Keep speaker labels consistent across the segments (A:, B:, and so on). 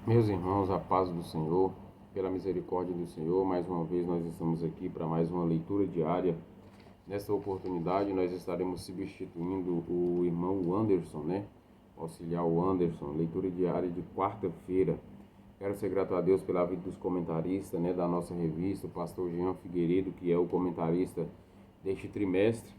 A: Meus irmãos, a paz do Senhor, pela misericórdia do Senhor, mais uma vez nós estamos aqui para mais uma leitura diária. Nesta oportunidade nós estaremos substituindo o irmão Anderson, auxiliar o Anderson, leitura diária de quarta-feira. Quero ser grato a Deus pela vida dos comentaristas, da nossa revista, o pastor Jean Figueiredo, que é o comentarista deste trimestre.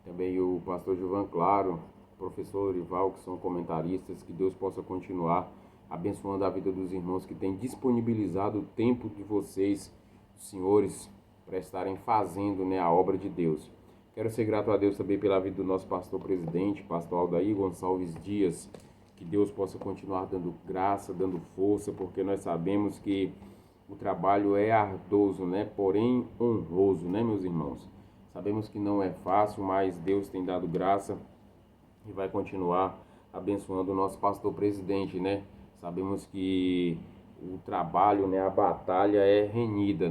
A: Também o pastor Gilvan Claro, o professor Orival, que são comentaristas. Que Deus possa continuar abençoando a vida dos irmãos que têm disponibilizado o tempo de vocês, senhores, para estarem fazendo a obra de Deus. Quero ser grato a Deus também pela vida do nosso pastor presidente, pastor Aldair Gonçalves Dias. Que Deus possa continuar dando graça, dando força, porque nós sabemos que o trabalho é ardoso, porém honroso, meus irmãos? Sabemos que não é fácil, mas Deus tem dado graça e vai continuar abençoando o nosso pastor presidente, Sabemos que o trabalho, a batalha é renhida,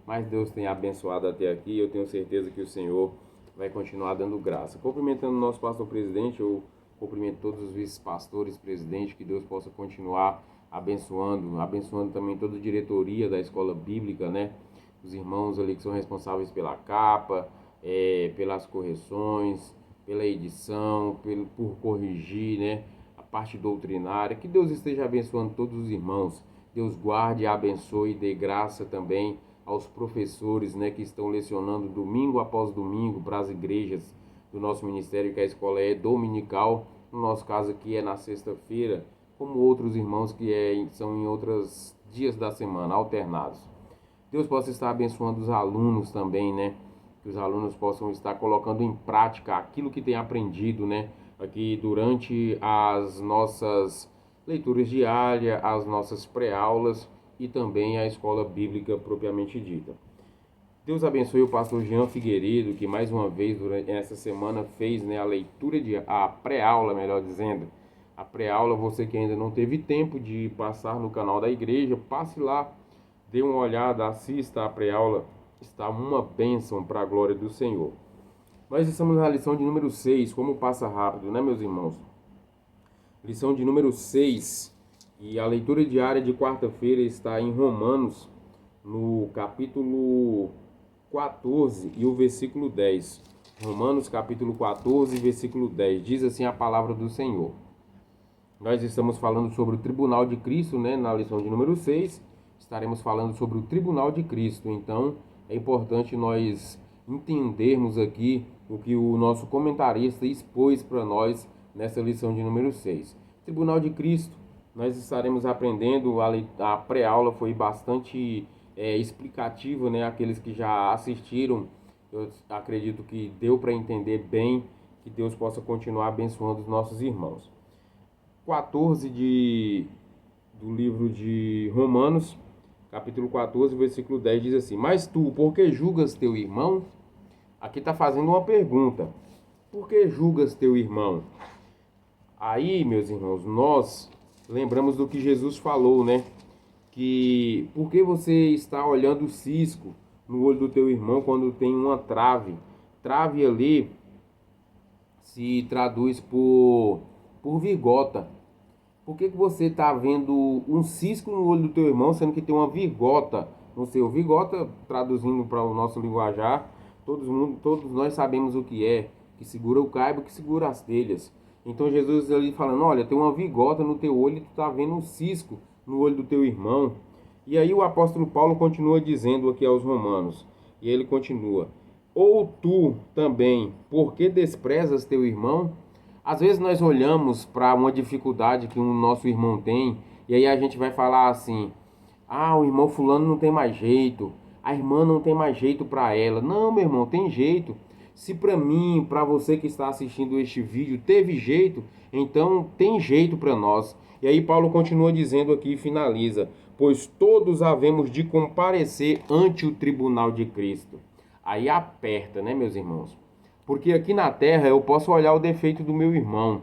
A: Mas Deus tem abençoado até aqui e eu tenho certeza que o Senhor vai continuar dando graça. Cumprimentando o nosso pastor presidente, eu cumprimento todos os vice-pastores, presidentes, que Deus possa continuar abençoando também toda a diretoria da escola bíblica, Os irmãos ali que são responsáveis pela capa, pelas correções, pela edição, por corrigir, a parte doutrinária. Que Deus esteja abençoando todos os irmãos. Deus guarde, abençoe e dê graça também aos professores, que estão lecionando domingo após domingo para as igrejas do nosso ministério, que a escola é dominical. No nosso caso aqui é na sexta-feira, como outros irmãos que são em outros dias da semana, alternados. Deus possa estar abençoando os alunos também, Que os alunos possam estar colocando em prática aquilo que têm aprendido, Aqui durante as nossas leituras diárias, as nossas pré-aulas e também a escola bíblica propriamente dita. Deus abençoe o pastor Jean Figueiredo, que mais uma vez durante essa semana fez a leitura a pré-aula, melhor dizendo. A pré-aula, você que ainda não teve tempo de passar no canal da igreja, passe lá, dê uma olhada, assista a pré-aula. Está uma bênção para a glória do Senhor. Nós estamos na lição de número 6, como passa rápido, meus irmãos? Lição de número 6, e a leitura diária de quarta-feira está em Romanos, no capítulo 14 e o versículo 10. Romanos capítulo 14, versículo 10. Diz assim a palavra do Senhor. Nós estamos falando sobre o tribunal de Cristo, na lição de número 6. Estaremos falando sobre o tribunal de Cristo. Então, é importante nós entendermos aqui o que o nosso comentarista expôs para nós nessa lição de número 6. Tribunal de Cristo, nós estaremos aprendendo, a pré-aula foi bastante explicativa, Aqueles que já assistiram, eu acredito que deu para entender bem. Que Deus possa continuar abençoando os nossos irmãos. 14 do livro de Romanos, capítulo 14, versículo 10, diz assim: Mas tu, por que julgas teu irmão? Aqui está fazendo uma pergunta. Por que julgas teu irmão? Aí, meus irmãos, nós lembramos do que Jesus falou, Que por que você está olhando o cisco no olho do teu irmão quando tem uma trave? Trave ali se traduz por virgota. Por que você está vendo um cisco no olho do teu irmão, sendo que tem uma virgota no seu? Virgota, traduzindo para o nosso linguajar, todos nós sabemos o que segura o caibo, que segura as telhas. Então Jesus ali falando, olha, tem uma virgota no teu olho e tu está vendo um cisco no olho do teu irmão. E aí o apóstolo Paulo continua dizendo aqui aos romanos, e ele continua: ou tu também, por que desprezas teu irmão? Às vezes nós olhamos para uma dificuldade que o nosso irmão tem, e aí a gente vai falar assim: ah, o irmão fulano não tem mais jeito, a irmã não tem mais jeito para ela. Não, meu irmão, tem jeito. Se para mim, para você que está assistindo este vídeo, teve jeito, então tem jeito para nós. E aí Paulo continua dizendo aqui e finaliza: pois todos havemos de comparecer ante o tribunal de Cristo. Aí aperta, meus irmãos? Porque aqui na terra eu posso olhar o defeito do meu irmão.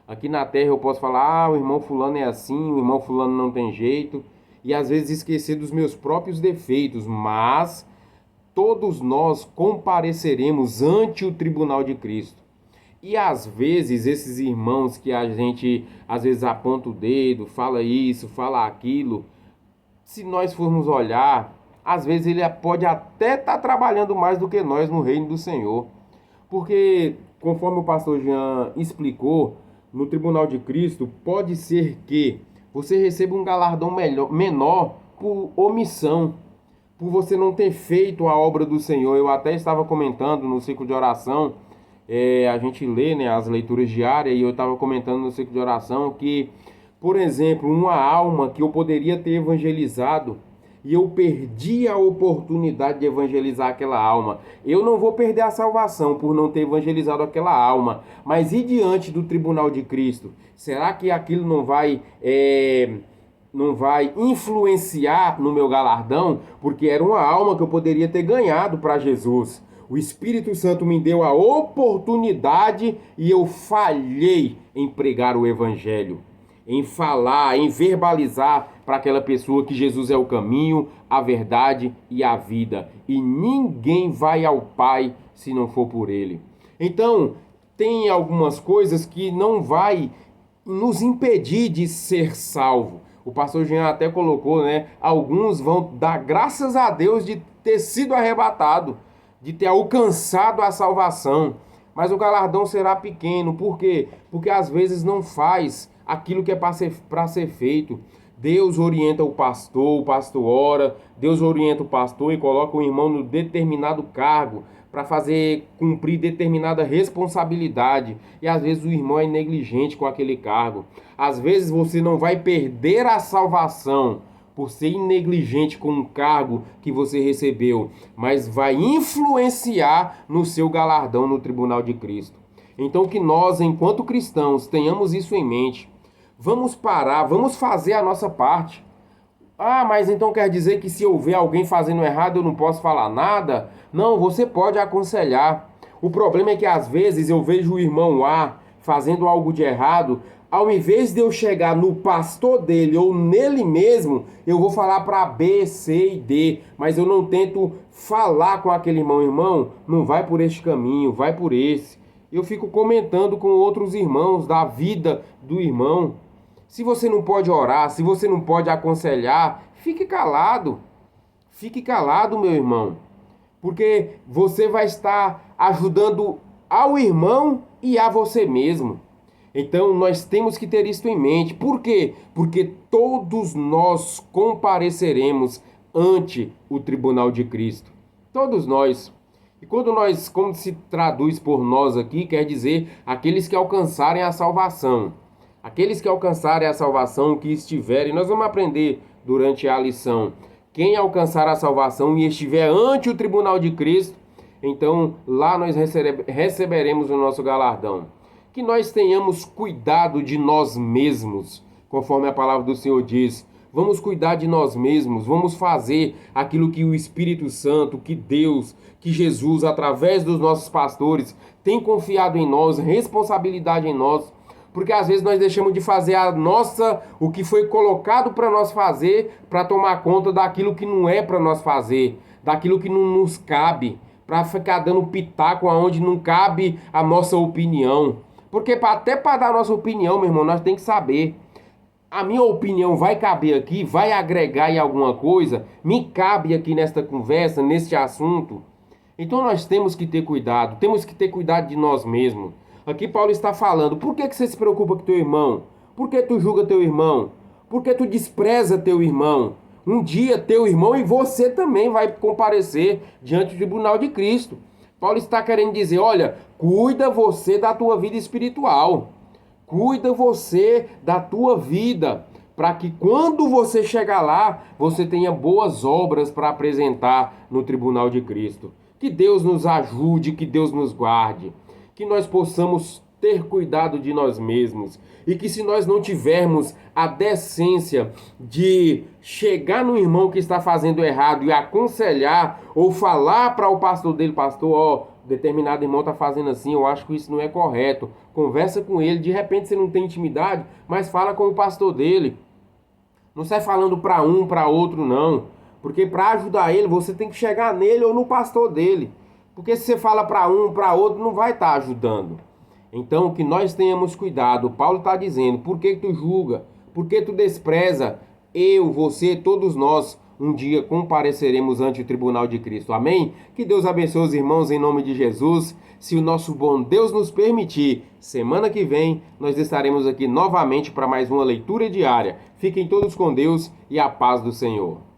A: Aqui na terra eu posso falar, o irmão fulano é assim, o irmão fulano não tem jeito. E às vezes esquecer dos meus próprios defeitos. Mas todos nós compareceremos ante o tribunal de Cristo. E às vezes esses irmãos que a gente às vezes aponta o dedo, fala isso, fala aquilo, se nós formos olhar, às vezes ele pode até estar trabalhando mais do que nós no reino do Senhor. Porque, conforme o pastor Jean explicou, no tribunal de Cristo, pode ser que você receba um galardão menor por omissão, por você não ter feito a obra do Senhor. Eu até estava comentando no ciclo de oração, a gente lê, né, as leituras diárias, e eu estava comentando no ciclo de oração que, por exemplo, uma alma que eu poderia ter evangelizado e eu perdi a oportunidade de evangelizar aquela alma. Eu não vou perder a salvação por não ter evangelizado aquela alma, mas e diante do tribunal de Cristo? Será que aquilo não vai influenciar no meu galardão? Porque era uma alma que eu poderia ter ganhado para Jesus. O Espírito Santo me deu a oportunidade e eu falhei em pregar o Evangelho, em falar, em verbalizar para aquela pessoa que Jesus é o caminho, a verdade e a vida. E ninguém vai ao Pai se não for por Ele. Então, tem algumas coisas que não vai nos impedir de ser salvo. O pastor Jean até colocou, né? Alguns vão dar graças a Deus de ter sido arrebatado, de ter alcançado a salvação. Mas o galardão será pequeno. Por quê? Porque às vezes não faz aquilo que é para ser feito. Deus orienta o pastor ora, Deus orienta o pastor e coloca o irmão no determinado cargo para fazer cumprir determinada responsabilidade. E às vezes o irmão é negligente com aquele cargo. Às vezes você não vai perder a salvação por ser negligente com um cargo que você recebeu, mas vai influenciar no seu galardão no tribunal de Cristo. Então que nós, enquanto cristãos, tenhamos isso em mente. Vamos parar, vamos fazer a nossa parte. Ah, mas então quer dizer que se eu ver alguém fazendo errado eu não posso falar nada? Não, você pode aconselhar. O problema é que às vezes eu vejo o irmão A fazendo algo de errado, ao invés de eu chegar no pastor dele ou nele mesmo, eu vou falar para B, C e D, mas eu não tento falar com aquele irmão, não vai por este caminho, vai por esse. Eu fico comentando com outros irmãos da vida do irmão. Se você não pode orar, se você não pode aconselhar, fique calado. Fique calado, meu irmão. Porque você vai estar ajudando ao irmão e a você mesmo. Então nós temos que ter isso em mente. Por quê? Porque todos nós compareceremos ante o tribunal de Cristo. Todos nós. E quando se traduz por nós aqui, quer dizer aqueles que alcançarem a salvação. Aqueles que alcançarem a salvação, que estiverem, nós vamos aprender durante a lição. Quem alcançar a salvação e estiver ante o tribunal de Cristo, então lá nós receberemos o nosso galardão. Que nós tenhamos cuidado de nós mesmos, conforme a palavra do Senhor diz. Vamos cuidar de nós mesmos, vamos fazer aquilo que o Espírito Santo, que Deus, que Jesus, através dos nossos pastores, tem confiado em nós, responsabilidade em nós. Porque às vezes nós deixamos de fazer o que foi colocado para nós fazer, para tomar conta daquilo que não é para nós fazer, daquilo que não nos cabe, para ficar dando pitaco aonde não cabe a nossa opinião. Porque até para dar a nossa opinião, meu irmão, nós temos que saber. A minha opinião vai caber aqui, vai agregar em alguma coisa, me cabe aqui nesta conversa, neste assunto. Então nós temos que ter cuidado de nós mesmos. Aqui Paulo está falando, por que você se preocupa com teu irmão? Por que tu julga teu irmão? Por que tu despreza teu irmão? Um dia teu irmão e você também vai comparecer diante do tribunal de Cristo. Paulo está querendo dizer, olha, cuida você da tua vida espiritual. Cuida você da tua vida, para que quando você chegar lá, você tenha boas obras para apresentar no tribunal de Cristo. Que Deus nos ajude, que Deus nos guarde. Que nós possamos ter cuidado de nós mesmos e que se nós não tivermos a decência de chegar no irmão que está fazendo errado e aconselhar ou falar para o pastor dele, pastor, determinado irmão está fazendo assim, eu acho que isso não é correto. Conversa com ele, de repente você não tem intimidade, mas fala com o pastor dele. Não sai falando para um, para outro não, porque para ajudar ele você tem que chegar nele ou no pastor dele. Porque se você fala para um, para outro, não vai estar ajudando. Então, que nós tenhamos cuidado. Paulo está dizendo, por que tu julga? Por que tu despreza? Eu, você, todos nós, um dia compareceremos ante o tribunal de Cristo. Amém? Que Deus abençoe os irmãos em nome de Jesus. Se o nosso bom Deus nos permitir, semana que vem nós estaremos aqui novamente para mais uma leitura diária. Fiquem todos com Deus e a paz do Senhor.